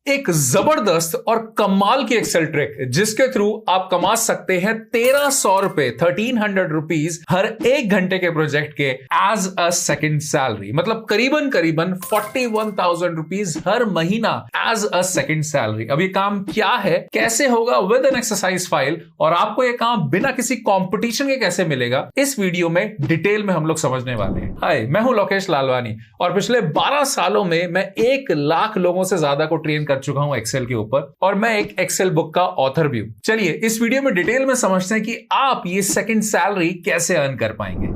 एक जबरदस्त और कमाल की एक्सेल ट्रिक जिसके थ्रू आप कमा सकते हैं 1300 रुपए 1300 रुपीज हर एक घंटे के प्रोजेक्ट के एज अ सेकंड सैलरी, मतलब करीबन 41,000 रुपीज हर महीना एज अ सेकंड सैलरी। अब ये काम क्या है, कैसे होगा विद एन एक्सरसाइज फाइल, और आपको ये काम बिना किसी कंपटीशन के कैसे मिलेगा, इस वीडियो में डिटेल में हम लोग समझने वाले हैं। हाय, मैं हूं लोकेश लालवानी और पिछले 12 सालों में मैं 1 लाख लोगों से ज्यादा को ट्रेन कर चुका हूं एक्सेल के ऊपर, और मैं एक एक्सेल बुक का ऑथर भी हूं। चलिए इस वीडियो में डिटेल में समझते हैं कि आप ये सेकंड सैलरी कैसे अर्न कर पाएंगे।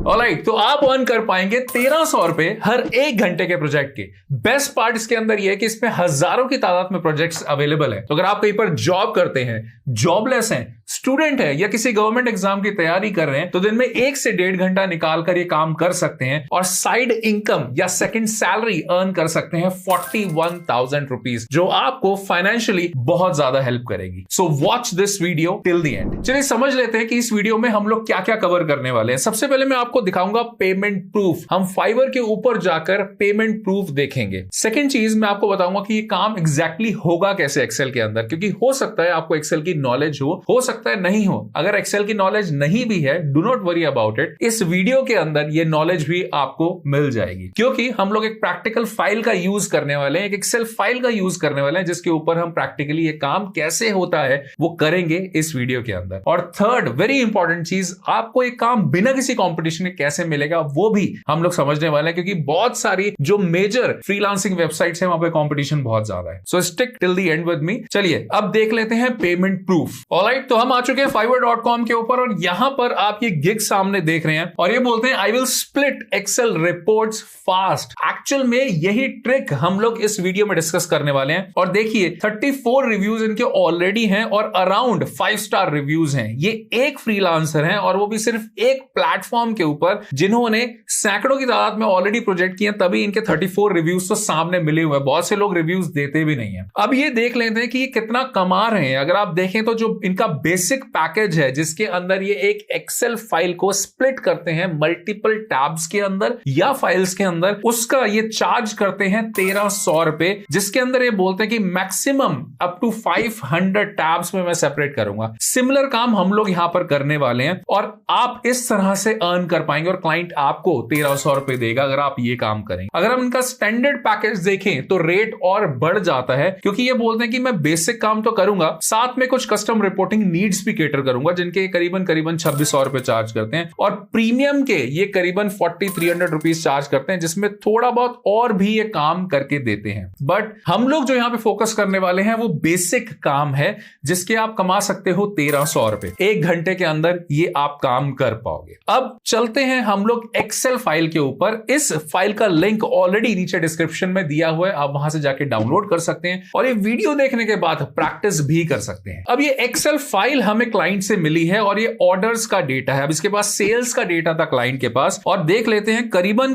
ऑलराइट, तो आप अर्न कर पाएंगे 1300 रुपए हर एक घंटे के प्रोजेक्ट के। बेस्ट पार्ट इसके अंदर यह है कि इसमें हजारों की तादाद में प्रोजेक्ट्स अवेलेबल है। तो अगर आप कहीं पर जॉब करते हैं, जॉबलेस हैं, स्टूडेंट है या किसी गवर्नमेंट एग्जाम की तैयारी कर रहे हैं, तो दिन में 1 से 1.5 घंटा निकालकर ये काम कर सकते हैं और साइड इनकम या सेकंड सैलरी अर्न कर सकते हैं 41,000 रुपीज, जो आपको फाइनेंशियली बहुत ज्यादा हेल्प करेगी। So watch this video till the end. चलिए समझ लेते हैं कि इस वीडियो में हम लोग क्या क्या कवर करने वाले हैं। सबसे पहले मैं आपको दिखाऊंगा पेमेंट प्रूफ। हम फाइवर के ऊपर जाकर पेमेंट प्रूफ देखेंगे। सेकंड चीज मैं आपको बताऊंगा कि ये काम एग्जैक्टली होगा कैसे एक्सेल के अंदर, क्योंकि हो सकता है आपको एक्सेल की नॉलेज हो सकता है नहीं हो। अगर एक्सेल की नॉलेज नहीं भी है, do not worry about it, इस वीडियो के अंदर ये नॉलेज भी आपको मिल जाएगी, क्योंकि हम लोग एक प्रैक्टिकल फाइल का यूज करने वाले हैं, एक एक्सेल फाइल का यूज करने वाले हैं, जिसके ऊपर हम प्रैक्टिकली ये काम कैसे होता है वो करेंगे इस वीडियो के अंदर। और थर्ड वेरी इंपॉर्टेंट चीज, आपको ये काम बिना किसी कॉम्पिटिशन के कैसे मिलेगा वो भी हम लोग समझने वाले हैं, क्योंकि बहुत सारी जो मेजर फ्रीलांसिंग वेबसाइट्स हैं वहां पे कंपटीशन बहुत ज्यादा है। सो stick till the end with me. चलिए अब देख लेते हैं पेमेंट प्रूफ। ऑलराइट, तो हम आ चुके हैं fiverr.com के ऊपर, और यहां पर आप ये गिग सामने देख रहे हैं और ये बोलते हैं I will split Excel reports fast. Actual में यही ट्रिक हम लोग इस वीडियो में डिस्कस करने वाले हैं। और देखिए 34 रिव्यूज इनके ऑलरेडी हैं और अराउंड 5 स्टार रिव्यूज हैं। ये एक फ्रीलांसर हैं और वो भी सिर्फ एक प्लेटफॉर्म के ऊपर, जिन्होंने सैकड़ों की तादाद में ऑलरेडी प्रोजेक्ट किए, तभी इनके 34 रिव्यूज तो सामने मिले हुए हैं। बहुत से लोग रिव्यूज देते भी नहीं है। अब ये देख लेते हैं कि ये कितना कमा रहे हैं। अगर आप देखें तो जो इनका बेसिक पैकेज है, जिसके अंदर ये एक एक्सेल फाइल को स्प्लिट करते हैं मल्टीपल टैब्स के अंदर या फाइल्स के अंदर, उसका ये चार्ज करते हैं 1300 रुपए, जिसके अंदर ये बोलते हैं कि मैक्सिमम अप टू 500 टैब्स में मैं सेपरेट करूंगा। सिमिलर काम हम लोग यहां पर करने वाले हैं और आप इस तरह से अर्न कर पाएंगे और क्लाइंट आपको 1300 रुपए देगा अगर आप ये काम करेंगे। अगर हम इनका स्टैंडर्ड पैकेज देखें तो रेट और बढ़ जाता है, क्योंकि ये बोलते हैं कि मैं बेसिक काम तो करूंगा, साथ में कुछ कस्टम रिपोर्टिंग नीड्स भी केटर करूंगा, जिनके करीबन 2600 रुपए चार्ज करते हैं, और प्रीमियम के ये करीबन 4300 रुपीज चार्ज करते हैं, जिसमें थोड़ा बहुत और भी ये काम करके देते हैं। बट हम लोग जो यहां पे फोकस करने वाले हैं वो बेसिक काम है, जिसके आप कमा सकते हो 1300 रुपए 1 घंटे के अंदर। ये आप काम कर पाओगे। अब चलते हैं हम लोग एक्सेल फाइल के ऊपर। इस फाइल का लिंक ऑलरेडी नीचे डिस्क्रिप्शन में दिया हुआ है, आप वहां से जाके डाउनलोड कर सकते हैं और ये वीडियो देखने के बाद प्रैक्टिस भी कर सकते हैं। अब ये एक्सेल फाइल हमें क्लाइंट से मिली है और ये ऑर्डर्स का डेटा है। अब इसके पास सेल्स का डेटा था क्लाइंट के पास, और देख लेते हैं करीबन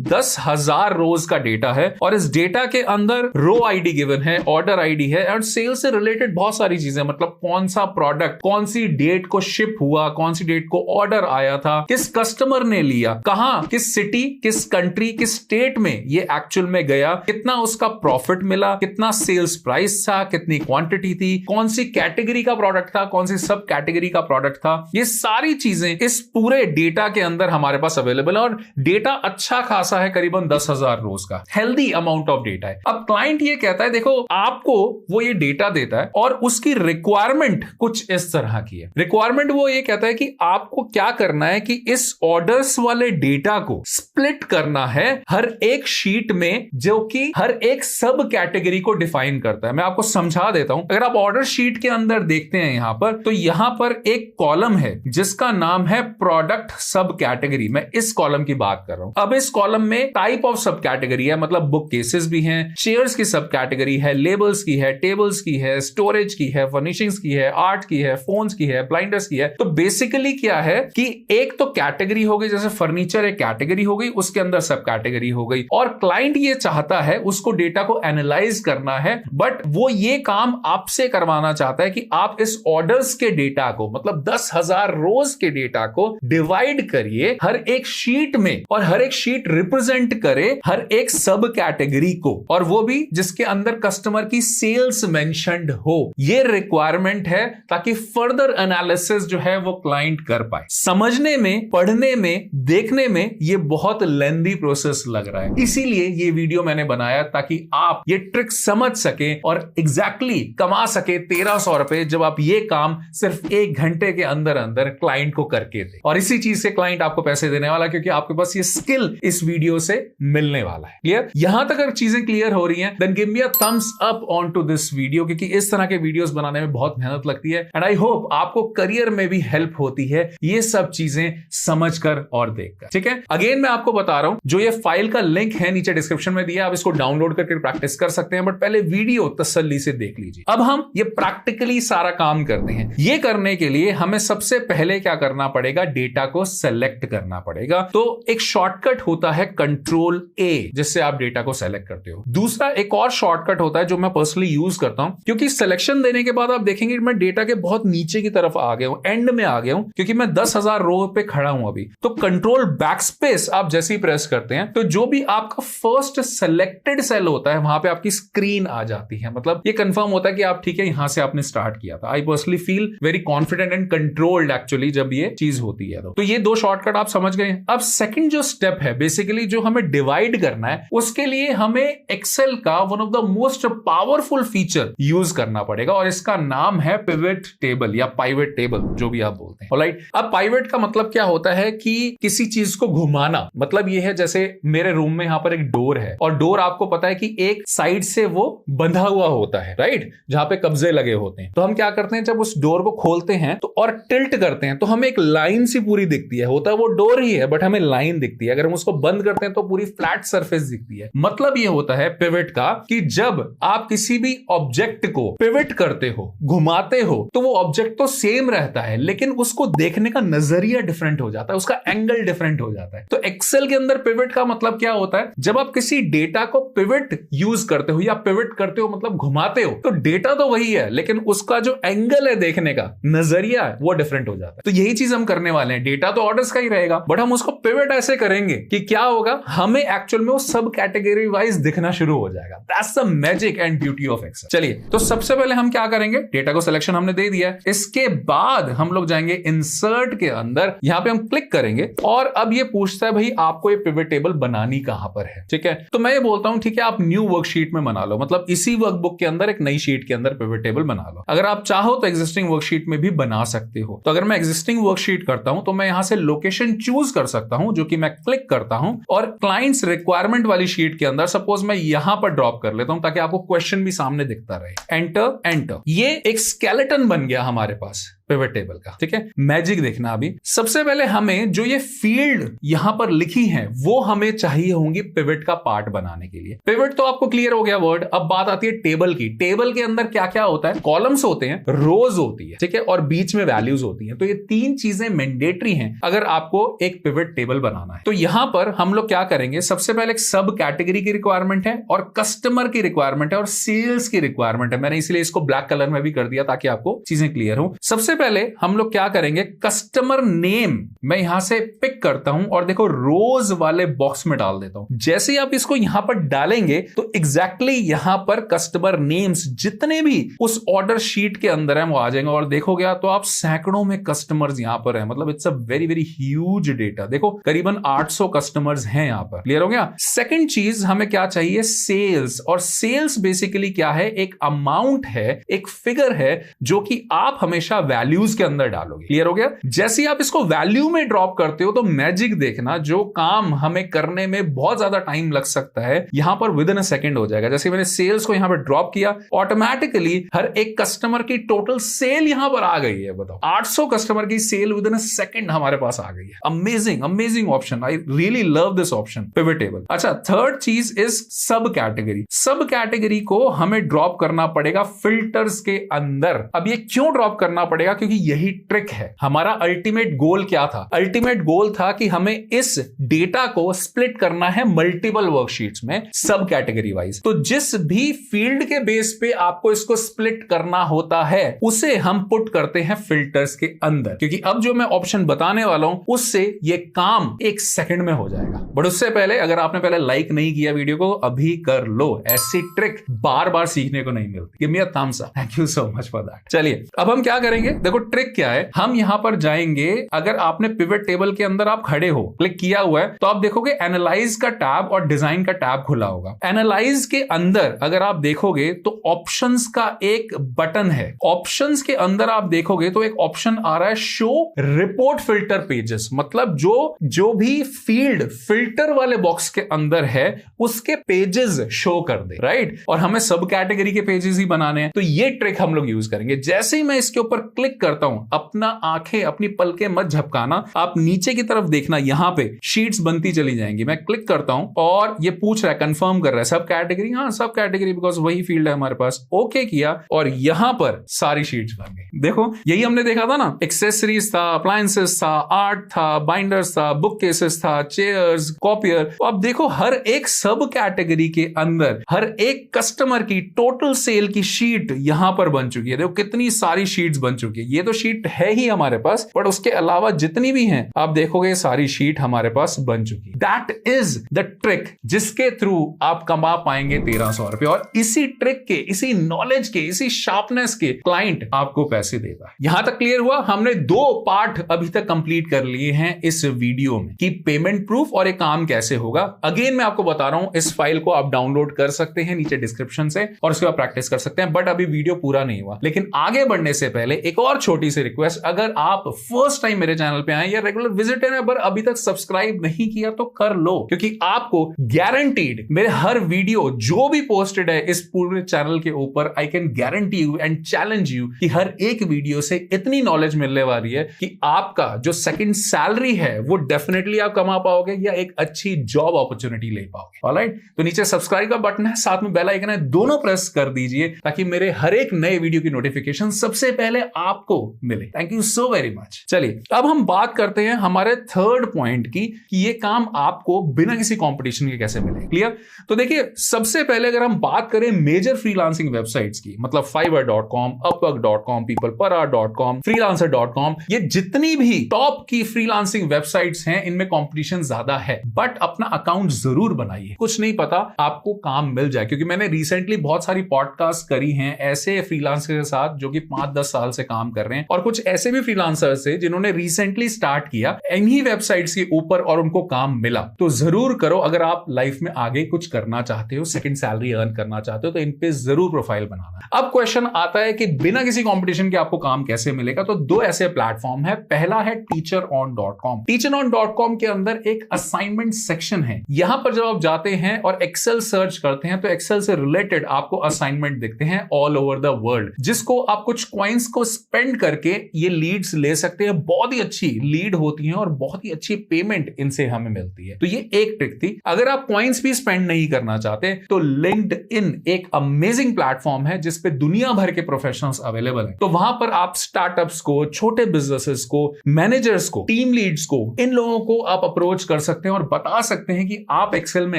10,000 रोज का डेटा है, और इस डेटा के अंदर रो आईडी गिवन है, ऑर्डर आईडी है, और सेल्स से रिलेटेड बहुत सारी चीजें, मतलब कौन सा प्रोडक्ट कौन सी डेट को शिप हुआ, कौन सी डेट को ऑर्डर आया था, किस कस्टमर ने लिया, कहां, किस सिटी, किस कंट्री, किस स्टेट में ये एक्चुअल में गया, कितना उसका प्रॉफिट मिला, कितना सेल्स प्राइस था, कितनी क्वांटिटी थी, कौन सी कैटेगरी का प्रोडक्ट था, कौन सी सब कैटेगरी का प्रोडक्ट था। ये सारी चीजें इस पूरे डेटा के अंदर हमारे पास अवेलेबल है, और डेटा अच्छा खासा है, करीबन 10,000 रोज का हेल्दी अमाउंट ऑफ डेटा है। अब क्लाइंट ये कहता है, देखो आपको वो ये डेटा देता है और उसकी रिक्वायरमेंट कुछ इस तरह की है। रिक्वायरमेंट वो ये कहता है कि आपको क्या करना है कि इस ऑर्डर्स वाले डेटा को स्प्लिट करना है हर एक शीट में, जो कि हर एक सब कैटेगरी को डिफाइन करता है। मैं आपको समझा देता हूं। अगर आप ऑर्डर शीट के अंदर देखते हैं यहां पर, तो यहां पर एक कॉलम है जिसका नाम है प्रोडक्ट सब कैटेगरी। मैं इस कॉलम की बात कर रहा हूं। अब इस कॉलम में टाइप ऑफ सब कैटेगरी है, मतलब बुक केसेस भी हैं, चेयर्स की सब कैटेगरी है, लेबल्स की है, टेबल्स की है, स्टोरेज की है, फर्निशिंग्स की है, आर्ट की है, फोन्स की है, ब्लाइंडर्स की है। तो बेसिकली क्या है कि एक तो कैटेगरी हो गई, जैसे फर्नीचर एक कैटेगरी हो गई, उसके अंदर सब कैटेगरी हो गई, और क्लाइंट ये चाहता है उसको डेटा को एनालाइज करना है, बट वो ये काम आपसे करवाना चाहता है कि आप इस ऑर्डर्स के डेटा को, मतलब 10,000 रोज के डेटा को डिवाइड करिए हर एक शीट में, और हर एक शीट रिप्रेजेंट करे हर एक सब कैटेगरी को, और वो भी जिसके अंदर कस्टमर की सेल्स मेंशन्ड हो। ये रिक्वायरमेंट है ताकि फर्दर एनालिसिस जो है वो क्लाइंट कर पाए। समझने में, पढ़ने में, देखने में ये बहुत लेंथी प्रोसेस लग रहा है, इसीलिए ये वीडियो मैंने बनाया ताकि आप ये ट्रिक समझ सके और एग्जैक्टली कमा सके 1300 रुपए, जब आप ये काम सिर्फ 1 घंटे के अंदर अंदर क्लाइंट को करके दे। और इसी चीज से क्लाइंट आपको पैसे देने वाला, क्योंकि आपके पास ये स्किल इस वीडियो से मिलने वाला है। क्लियर? यहां तक अगर चीजें क्लियर हो रही हैं, then give me a thumbs up on to this video, क्योंकि इस तरह के वीडियोस बनाने में बहुत मेहनत लगती है, एंड आई होप आपको करियर में भी हेल्प होती है ये सब चीजें समझकर और देखकर। ठीक है, अगेन मैं आपको बता रहा हूं, जो ये फाइल का लिंक है नीचे डिस्क्रिप्शन में दिया, आप इसको डाउनलोड करके प्रैक्टिस कर सकते हैं, बट पहले वीडियो तसल्ली से देख लीजिए। अब हम ये प्रैक्टिकली सारा काम करते हैं। ये करने के लिए हमें सबसे पहले क्या करना पड़ेगा, डेटा को सेलेक्ट करना पड़ेगा। तो एक शॉर्टकट होता है कंट्रोल ए, जिससे आप डेटा को सेलेक्ट करते हो। दूसरा एक और शॉर्टकट होता है जो मैं पर्सनली यूज करता हूं, क्योंकि सिलेक्शन देने के बाद आप देखेंगे मैं डेटा के बहुत नीचे की तरफ आ गया हूं, एंड में आ गया हूं, क्योंकि मैं 10,000 रो पे खड़ा हूं अभी। तो कंट्रोल बैकस्पेस आप जैसे ही प्रेस करते हैं, तो जो भी आपका फर्स्ट सेलेक्टेड सेल होता है वहां पे आपकी स्क्रीन आ जाती है। मतलब ये कंफर्म होता है कि आप ठीक है, यहां से आपने स्टार्ट किया था। I personally feel very confident and controlled actually जब ये चीज होती है। तो ये 2 शॉर्टकट आप समझ गए। अब सेकंड जो स्टेप है, बेसिकली जो हमें डिवाइड करना है, उसके लिए हमें एक्सेल का one of the most powerful feature use करना पड़ेगा, और इसका नाम है पिवट टेबल या पाइवट टेबल, जो भी आप बोलते हैं। ऑलराइट, अब पाइवट का मतलब क्या होता है कि किसी चीज को घुमाना। मतलब ये है, जैसे मेरे रूम में यहां पर एक डोर है, और डोर आपको पता है कि एक साइड से वो बंधा हुआ होता है, राइट, जहां पे कब्जे लगे होते हैं। तो हम क्या करते हैं, जब उस डोर को खोलते हैं तो और टिल्ट करते हैं, तो हमें एक लाइन सी पूरी दिखती है। होता है वो डोर ही है, बट हमें लाइन दिखती है। अगर हम उसको बंद करते हैं तो पूरी फ्लैट सरफेस दिखती है। मतलब ये होता है पिवट का कि जब आप किसी भी ऑब्जेक्ट को पिवट करते हो, घुमाते हो, तो वो ऑब्जेक्ट तो सेम रहता है, लेकिन उसको देखने का नजरिया डिफरेंट हो जाता है, उसका एंगल डिफरेंट हो जाता है। तो एक्सेल के अंदर पिवट का मतलब क्या होता है, जब आप किसी डेटा को पिवट यूज करते हो या पिवट करते हो, मतलब घुमाते हो, तो डेटा तो वही है, लेकिन उसका जो एंगल है देखने का, नजरिया है, वो डिफरेंट हो जाता है। तो यही चीज हम करने वाले हैं। डेटा तो ऑर्डर्स का ही रहेगा, बट हम उसको पिवट ऐसे करेंगे कि क्या होगा, हमें एक्चुअल में वो सब कैटेगरी वाइज दिखना शुरू हो जाएगा। That's the magic and beauty of Excel. चलिए, तो सबसे पहले हम क्या करेंगे, डेटा को सिलेक्शन हमने दे दिया है। इसके बाद हम लोग जाएंगे इंसर्ट के अंदर, यहां पे हम क्लिक करेंगे, और अब ये पूछता है भाई आपको ये पिवट टेबल बनानी कहां पर है। ठीक है, तो मैं ये बोलता हूं ठीक है, आप न्यू वर्कशीट में बना लो, मतलब इसी वर्कबुक के अंदर एक नई शीट के अंदर पिवट टेबल बना लो। अगर आप चाहो तो एग्जिस्टिंग वर्कशीट में भी बना सकते हो। तो अगर मैं एग्जिस्टिंग वर्कशीट करता हूं, तो मैं यहां से लोकेशन चूज कर सकता हूं, जो कि मैं क्लिक करता हूं, और क्लाइंट्स रिक्वायरमेंट वाली शीट के अंदर सपोज मैं यहां पर ड्रॉप कर लेता हूं, ताकि आपको क्वेश्चन भी सामने दिखता रहे। एंटर एंटर, ये एक स्केलेटन बन गया हमारे पास पिवट टेबल का। ठीक है, मैजिक देखना। अभी सबसे पहले हमें जो ये फील्ड यहां पर लिखी है, वो हमें चाहिए होंगी पिवट का पार्ट बनाने के लिए। पिवट तो आपको क्लियर हो गया वर्ड। अब बात आती है टेबल की। टेबल के अंदर क्या क्या होता है, कॉलम्स होते हैं, रोज होती है, ठीक है, और बीच में वैल्यूज होती हैं। तो ये 3 चीजें मैंडेटरी हैं अगर आपको एक पिवट टेबल बनाना है। तो यहां पर हम लोग क्या करेंगे, सबसे पहले एक सब कैटेगरी की रिक्वायरमेंट है, और कस्टमर की रिक्वायरमेंट है, और सेल्स की रिक्वायरमेंट है। मैंने इसलिए इसको ब्लैक कलर में भी कर दिया ताकि आपको चीजें क्लियर हो। सबसे पहले हम लोग क्या करेंगे, कस्टमर नेम मैं यहां से पिक करता हूं, और देखो रोज वाले बॉक्स में डाल देता हूं। जैसे ही आप इसको यहां पर डालेंगे, तो एग्जैक्टली यहां पर कस्टमर नेम्स जितने भी उस ऑर्डर शीट के अंदर है वो आ जाएंगे, और देखोगे तो आप सैकड़ों में कस्टमर्स यहां पर है। मतलब it's a very very huge data. देखो करीबन 800 कस्टमर्स हैं यहां पर। क्लियर हो गया। सेकंड चीज हमें क्या चाहिए, सेल्स। और सेल्स बेसिकली क्या है, एक अमाउंट है, एक फिगर है, जो कि आप हमेशा वैल्यूज के अंदर डालोगे। क्लियर हो गया। जैसे आप इसको वैल्यू में ड्रॉप करते हो, तो मैजिक देखना, जो काम हमें करने में बहुत ज्यादा टाइम लग सकता है, यहां पर विद इन अ सेकंड हो जाएगा। जैसे मैंने सेल्स को यहां पर ड्रॉप किया, ऑटोमेटिकली हर एक कस्टमर की टोटल सेल यहां पर आ गई है। बताओ, 800 कस्टमर की sale within a second हमारे पास आ गई है। Amazing amazing option. I really love this option, pivot table. अच्छा, थर्ड चीज is sub category. Sub category को हमें ड्रॉप करना पड़ेगा फिल्टर्स के अंदर। अब ये क्यों ड्रॉप करना पड़ेगा, क्योंकि यही ट्रिक है। हमारा अल्टीमेट गोल क्या था? अल्टीमेट गोल था कि हमें इस डेटा को स्प्लिट करना है मल्टीपल वर्कशीट्स में, सब कैटेगरी वाइज। तो जिस भी फील्ड के बेस पे आपको इसको स्प्लिट करना होता है उसे हम पुट करते हैं फिल्टर्स के अंदर, क्योंकि अब जो मैं ऑप्शन बताने वाला हूं उससे ये काम 1 सेकंड में हो जाएगा। बट उससे पहले अगर आपने पहले लाइक नहीं किया वीडियो को, अभी कर लो। ऐसी ट्रिक बार बार सीखने को नहीं मिलती। Give me a thumbs up. Thank you so much for that. चलिए अब हम क्या करेंगे, देखो ट्रिक क्या है। हम यहां पर जाएंगे, अगर आपने पिवट टेबल के अंदर आप खड़े हो, क्लिक किया हुआ है, तो आप देखोगे एनालाइज का टैब और डिजाइन का टैब खुला होगा। एनालाइज के अंदर अगर आप देखोगे तो ऑप्शंस का एक बटन है। ऑप्शंस के अंदर आप देखोगे तो एक ऑप्शन आ रहा है शो रिपोर्ट फिल्टर पेजेस, मतलब जो भी फील्ड फिल्टर वाले बॉक्स के अंदर है उसके पेजेस शो कर दे, राइट। और हमें सब कैटेगरी के पेजेस ही बनाने हैं, तो ये ट्रिक हम लोग यूज करेंगे। जैसे ही मैं इसके ऊपर क्लिक करता हूं, अपना आंखें अपनी पलकें मत झपकाना, आप नीचे की तरफ देखना, यहां पे शीट्स बनती चली जाएंगी। मैं क्लिक करता हूं और ये पूछ रहा है, कंफर्म कर रहा है सब कैटेगरी, हाँ सब कैटेगरी, बिकॉज वही फील्ड है हमारे पास। ओके किया और यहां पर सारी शीट्स बन गई। देखो यही हमने देखा था ना, एक्सेसरीज था, अप्लायंसेस था, आर्ट था, बाइंडर्स था, बुक केसेस था, चेयर्स, कॉपियर। तो अब देखो हर एक सब कैटेगरी के अंदर हर एक कस्टमर की टोटल सेल की शीट यहां पर बन चुकी है। देखो कितनी सारी शीट्स बन चुकी है। ये तो शीट है ही हमारे पास, बट उसके अलावा जितनी भी हैं आप देखोगे सारी शीट हमारे पास बन चुकी है। दैट इज द ट्रिक जिसके थ्रू आप कमा पाएंगे 1300 रुपए। और इसी ट्रिक के, इसी नॉलेज के, इसी शार्पनेस के क्लाइंट आपको पैसे देगा। यहां तक क्लियर हुआ? हमने 2 पार्ट अभी तक कंप्लीट कर लिए हैं इस वीडियो में कि पेमेंट प्रूफ और एक काम कैसे होगा। अगेन मैं आपको बता रहा हूं, इस फाइल को आप डाउनलोड कर सकते हैं नीचे डिस्क्रिप्शन से और उसके बाद प्रैक्टिस कर सकते हैं। बट अभी वीडियो पूरा नहीं हुआ। लेकिन आगे बढ़ने से पहले एक और छोटी सी रिक्वेस्ट, अगर आप फर्स्ट टाइम मेरे चैनल पे आए या रेगुलर विजिटर है पर अभी तक सब्सक्राइब नहीं किया तो कर लो, क्योंकि आपको गारंटीड मेरे हर वीडियो जो भी पोस्टेड है इस पूरे चैनल के ऊपर, I can guarantee you and challenge you कि हर एक वीडियो से इतनी नॉलेज मिलने वाली है कि आपका जो सेकंड सैलरी है वो डेफिनेटली आप कमा पाओगे या एक अच्छी जॉब अपॉर्चुनिटी ले पाओगे। ऑलराइट, तो नीचे सब्सक्राइब का बटन है, साथ में बेल आइकन है, दोनों प्रेस कर दीजिए ताकि मेरे हर एक नए वीडियो की नोटिफिकेशन सबसे पहले आपको मिले। Thank you so very much. चलिए अब हम बात करते हैं हमारे थर्ड पॉइंट की कि ये काम आपको बिना किसी कंपटीशन के कैसे मिले। क्लियर? तो देखिए सबसे पहले अगर हम बात करें मेजर फ्रीलांसिंग वेबसाइट्स की, मतलब fiverr.com, upwork.com, peoplepara.com, freelancer.com, ये जितनी भी टॉप की फ्रीलांसिंग वेबसाइट्स हैं इनमें कंपटीशन ज्यादा है। बट अपना अकाउंट जरूर बनाइए, कुछ नहीं पता आपको काम मिल जाए। क्योंकि मैंने रिसेंटली बहुत सारी पॉडकास्ट करी हैं ऐसे फ्रीलांसर के साथ जो कि 5-10 साल से काम कर रहे हैं, और कुछ ऐसे भी फ्रीलांसर्स थे जिन्होंने रिसेंटली स्टार्ट किया इन्हीं वेबसाइट्स के ऊपर और उनको काम मिला। तो जरूर करो, अगर आप लाइफ में आगे कुछ करना चाहते हो, सेकंड सैलरी अर्न करना चाहते हो, तो इन पे जरूर प्रोफाइल बनाना। अब क्वेश्चन आता है कि बिना किसी कंपटीशन के आपको काम कैसे मिलेगा। तो 2 ऐसे प्लेटफॉर्म है। पहला है teacheron.com। teacheron.com के अंदर एक असाइनमेंट सेक्शन है। यहां पर जब आप जाते हैं और एक्सेल सर्च करते हैं तो एक्सेल से रिलेटेड आपको असाइनमेंट दिखते हैं ऑल ओवर द वर्ल्ड, जिसको आप कुछ कॉइन्स को स्पेंड करके ये लीड्स ले सकते हैं। बहुत ही अच्छी लीड होती है और बहुत ही अच्छी पेमेंट इनसे हमें मिलती है। तो ये एक ट्रिक थी। अगर आप कॉइन्स भी स्पेंड नहीं करना चाहते तो लिंक्डइन एक अमेजिंग प्लेटफॉर्म है जिसपे दुनिया भर के प्रोफेशनल्स अवेलेबल हैं। तो वहां पर आप स्टार्टअप्स को, छोटे बिजनेसेस को, मैनेजर्स को, टीम लीड्स को, इन लोगों को आप अप्रोच कर सकते हैं और बता सकते हैं कि आप एक्सेल में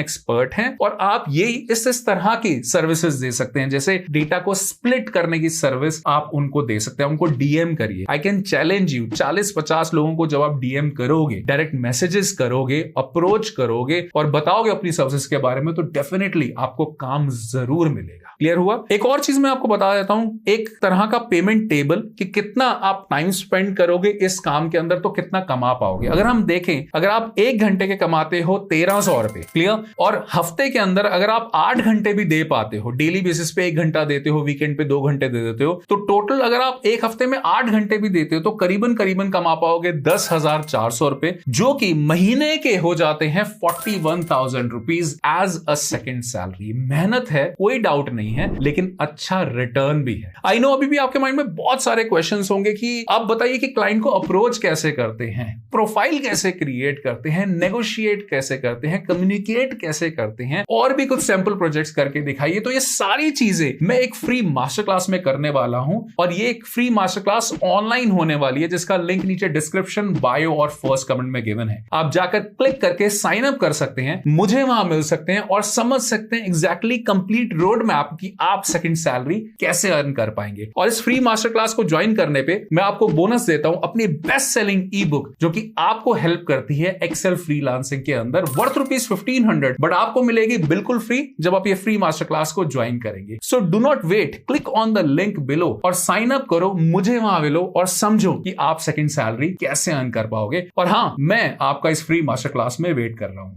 एक्सपर्ट हैं और आप ये इस तरह की सर्विसेज दे सकते हैं। जैसे डेटा को स्प्लिट करने की सर्विस आप उनको दे सकते हैं। उनको डीएम करिए। आई कैन चैलेंज यू, 40-50 लोगों को जब आप डीएम करोगे, डायरेक्ट मैसेजेस करोगे, अप्रोच करोगे और बताओगे अपनी सर्विसेज के बारे में, तो डेफिनेटली आपको काम जरूर मिलेगा। क्लियर हुआ? एक और चीज मैं आपको बता देता हूं, एक तरह का पेमेंट टेबल कि कितना आप टाइम स्पेंड करोगे इस काम के अंदर तो कितना कमा पाओगे। अगर हम देखें, अगर आप 1 घंटे के कमाते हो 1300 रुपए, क्लियर, और हफ्ते के अंदर अगर आप 8 घंटे भी दे पाते हो, डेली बेसिस पे 1 घंटा देते हो, वीकेंड पे 2 घंटे दे देते हो, तो टोटल अगर आप एक हफ्ते में 8 घंटे भी देते हो तो करीबन कमा पाओगे 10,400 रुपए, जो कि महीने के हो जाते हैं 41,000 rupees as a second salary. मेहनत है, कोई डाउट नहीं है, लेकिन अच्छा रिटर्न भी है। आई नो अभी भी आपके माइंड में बहुत सारे क्वेश्चंस होंगे कि आप बताइए कि क्लाइंट को अप्रोच कैसे करते हैं, प्रोफाइल कैसे क्रिएट करते हैं, नेगोशिएट कैसे करते हैं, कम्युनिकेट कैसे करते हैं, और भी कुछ सैंपल प्रोजेक्ट्स करके दिखाइए। तो ये सारी चीजें मैं एक फ्री मास्टर क्लास में करने वाला हूं, और ये एक free master master class online होने वाली है, जिसका लिंक नीचे डिस्क्रिप्शन, बायो और फर्स्ट कमेंट में गिवन है। आप जाकर क्लिक करके साइन अप कर सकते हैं, मुझे वहां मिल सकते हैं और समझ सकते हैं एग्जैक्टली कंप्लीट रोड मैप की आप सेकंड सैलरी कैसे अर्न कर पाएंगे। और इस फ्री मास्टर क्लास को ज्वाइन करने पे मैं आपको बोनस देता हूं, अपनी बेस्ट सेलिंग ई बुक, जो कि आपको हेल्प करती है एक्सेल फ्रीलांसिंग के अंदर, वर्थ ₹1500, बट आपको मिलेगी बिल्कुल फ्री जब आप ये फ्री मास्टर क्लास को ज्वाइन करेंगे। So do not wait, click on the link below और साइन अप करो, मुझे वहां मिलो और समझो कि आप सेकंड सैलरी कैसे अर्न कर पाओगे। और हाँ, मैं आपका इस फ्री मास्टर क्लास में वेट कर रहा हूं।